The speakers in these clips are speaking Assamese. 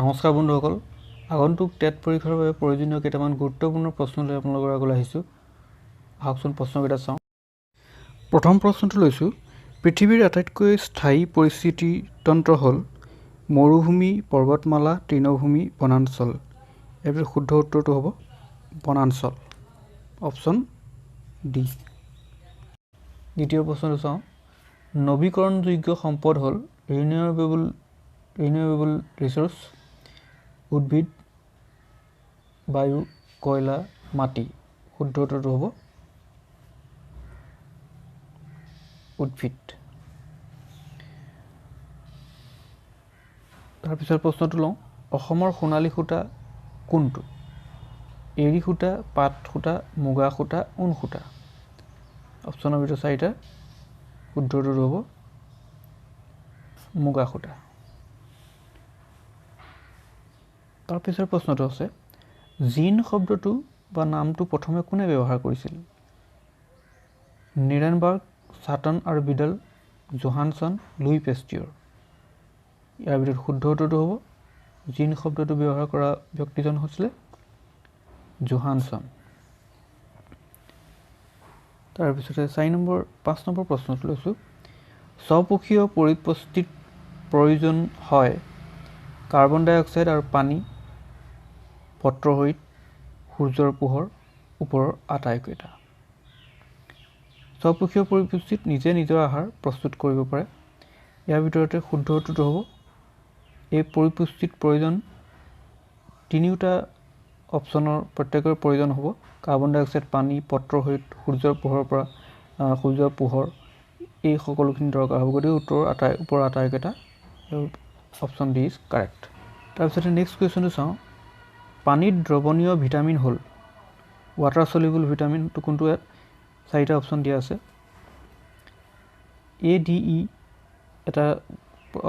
নমস্কাৰ বন্ধুসকল, আগন্তুক টেট পৰীক্ষাৰ বাবে প্ৰয়োজনীয় কেইটামান গুৰুত্বপূৰ্ণ প্ৰশ্ন লৈ আপোনালোকৰ আগলৈ আহিছোঁ। আহকচোন প্ৰশ্নকেইটা চাওঁ। প্ৰথম প্ৰশ্নটো লৈছোঁ, পৃথিৱীৰ আটাইতকৈ স্থায়ী পৰিস্থিতি তন্ত্ৰ হ'ল মৰুভূমি, পৰ্বতমালা, তৃণভূমি, বনাঞ্চল। ইয়াৰ ভিতৰত শুদ্ধ উত্তৰটো হ'ব বনাঞ্চল, অপশ্যন ডি। দ্বিতীয় প্ৰশ্নটো চাওঁ, নৱীকৰণযোগ্য সম্পদ হ'ল ৰিনিউৱেবল ৰিচোৰ্চ, উদ্ভিদ, বায়ু, কয়লা, মাটি। শুদ্ধ উত্তৰটো হ'ব উদ্ভিদ। তাৰপিছত প্ৰশ্নটো লওঁ, অসমৰ সোণালী সূতা কোনটো? এৰী সূতা, পাট সূতা, মুগা সূতা, ঊণ সূতা। অপশ্যনৰ ভিতৰত চাৰিটা, শুদ্ধ উত্তৰটো হ'ব মুগা সূতা। তাৰপিছৰ প্ৰশ্নটো আছে, জিন শব্দটো বা নামটো প্ৰথমে কোনে ব্যৱহাৰ কৰিছিল? নিৰেনবাৰ্গ, চাটন আৰু বিডল, জোহানছন, লুই পেষ্টিয়ৰ। ইয়াৰ ভিতৰত শুদ্ধ উত্তৰটো হ'ব জিন শব্দটো ব্যৱহাৰ কৰা ব্যক্তিজন হৈছিলে জোহানছন। তাৰপিছতে 5 নম্বৰ প্ৰশ্নটো লৈছোঁ, স্বপক্ষীয় পৰিপুষ্টিত প্ৰয়োজন হয় কাৰ্বন ডাই অক্সাইড আৰু পানী, পত্ৰহৰিত, সূৰ্যৰ পোহৰ, ওপৰৰ আটাইকেইটা। স্বপক্ষীয় পৰিপুষ্টিত নিজে নিজৰ আহাৰ প্ৰস্তুত কৰিব পাৰে। ইয়াৰ ভিতৰতে শুদ্ধ উত্তৰটো হ'ব এই পৰিপুষ্টিত প্ৰয়োজন তিনিওটা অপশ্যনৰ প্ৰত্যেকৰ প্ৰয়োজন হ'ব কাৰ্বন ডাই অক্সাইড, পানী, পত্ৰহৰিত, সূৰ্যৰ পোহৰ, এই সকলোখিনি দৰকাৰ হ'ব। গতিকে ওপৰৰ আটাইকেইটা অপশ্যন ডি ইজ কাৰেক্ট। তাৰপিছতে নেক্সট কুৱেশ্যনটো চাওঁ, পানীত দ্ৰৱণীয় ভিটামিন হ'ল ৱাটাৰ চলিবল ভিটামিনটো কোনটো? ইয়াত চাৰিটা অপশ্যন দিয়া আছে। ADE এটা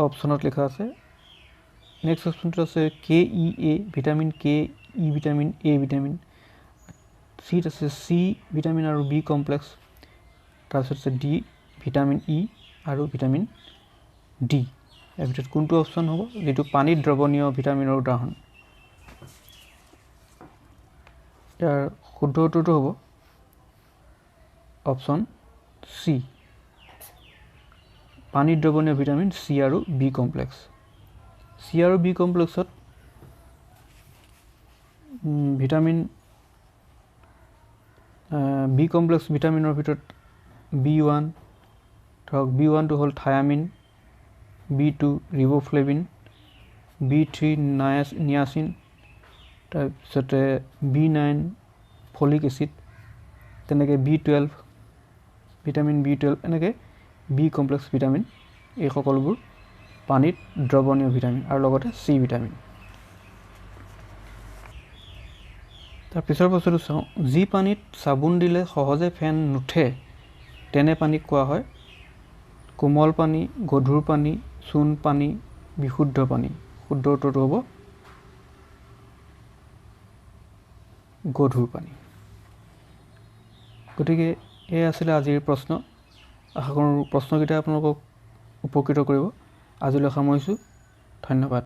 অপশ্যনত লিখা আছে। নেক্সট অপশ্যনটো আছে KEA vitamin, KE vitamin, A vitamin. চিত আছে C ভিটামিন আৰু B কমপ্লেক্স। তাৰপিছত আছে D ভিটামিন E আৰু ভিটামিন D। ইয়াৰ ভিতৰত কোনটো অপশ্যন হ'ব যিটো পানীত দ্ৰৱণীয় ভিটামিনৰ উদাহৰণ? ইয়াৰ শুদ্ধ উত্তৰটো হ'ব অপশ্যন চি, পানীত দ্ৰৱণীয় ভিটামিন C আৰু B কমপ্লেক্স। C আৰু B কমপ্লেক্সত ভিটামিন B কমপ্লেক্স ভিটামিনৰ ভিতৰত B1, ধৰক B1টো হ'ল থায়ামিন, B2 ৰিব'ফ্লেভিন, B3 নিয়াচিন, তাৰপিছতে B9 ফলিক এচিড, তেনেকৈ B12 ভিটামিন B12, এনেকৈ B কমপ্লেক্স ভিটামিন এই সকলোবোৰ পানীত দ্ৰৱণীয় ভিটামিন আৰু লগতে C ভিটামিন। তাৰপিছৰ বস্তুটো চাওঁ, যি পানীত চাবোন দিলে সহজে ফেন নুঠে তেনে পানীক কোৱা হয় কোমল পানী, গধুৰ পানী, চূণ পানী, বিশুদ্ধ পানী। শুদ্ধ উত্তৰটো হ'ব গধুৰ পানী। গতিকে এই আছিলে আজিৰ প্ৰশ্ন। আশা কৰোঁ প্ৰশ্নকেইটা আপোনালোকক উপকৃত কৰিব। আজিলৈ সামৰিছোঁ, ধন্যবাদ।